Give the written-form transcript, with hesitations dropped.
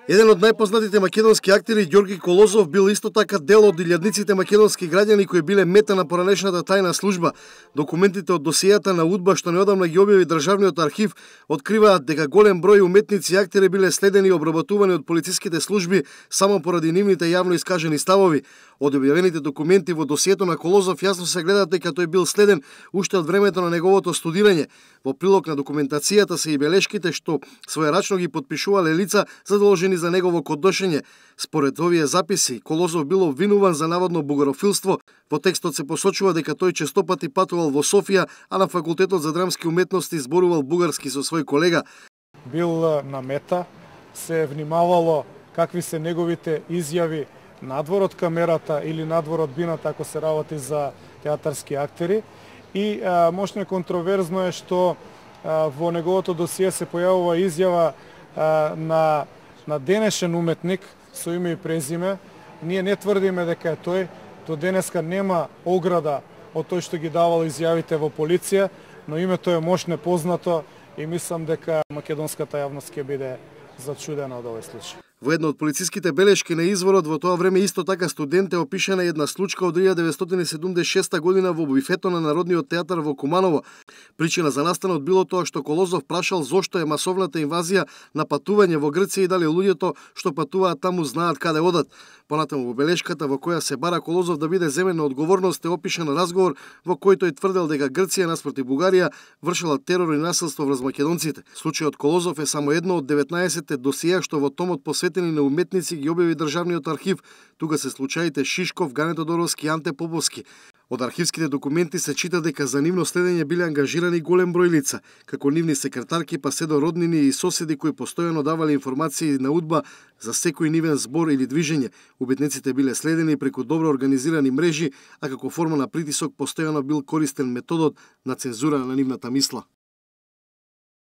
Еден од најпознатите македонски актери, Ѓорги Колозов, бил исто така дел од илјадниците македонски граѓани кои биле мета на поранешната тајна служба. Документите од досијата на УДБА што неодамна ги објави Државниот архив откриваат дека голем број уметници и актери биле следени и обработувани од полициските служби само поради нивните јавно искажени ставови. Од објавените документи во досието на Колозов јасно се гледа дека тој бил следен уште од времето на неговото студирање. Во прилог на документацијата се и белешките што својарачно ги потпишувале лица задолжени за негово кодношење. Според овие записи, Колозов бил обвинуван за наводно бугарофилство. Во текстот се посочува дека тој честопати патувал во Софија, а на Факултетот за драмски уметности зборувал бугарски со свој колега. Бил на мета, се внимавало какви се неговите изјави надвор од камерата или надвор од бината ако се работи за театарски актери. И мощно е контроверзно е што во неговото досие се појавува изјава на денешен уметник со име и презиме. Ние не тврдиме дека е тој. До денеска нема ограда од тој што ги давал изјавите во полиција, но името е мощно познато и мислам дека македонската јавност ќе биде зачудена од овој случај. Во една од полициските белешки на изворот во тоа време исто така студент е опишана една случка од 1976 година во бифето на Народниот театар во Куманово. Причина за настанот било тоа што Колозов прашал зошто е масовната инвазија на патување во Грција и дали луѓето што патуваат таму знаат каде одат. Понатаму во белешката во која се бара Колозов да биде земен на одговорност е опишан разговор во кој тој тврдел дека Грција наспроти Бугарија вршила терор и насилство врз македонците. Случајот Колозов е само едно од 19 досија што во томот посветени на уметници ги објави Државниот архив. Тука се случаите Шишков, Гане Тодоровски и Анте Поповски. Од архивските документи се чита дека за нивно следење биле ангажирани голем број лица, како нивни секретарки па се до роднини и соседи кои постојано давале информации на УДБА за секој нивен збор или движење. Уметниците биле следени преку добро организирани мрежи, а како форма на притисок постојано бил користен методот на цензура на нивната мисла.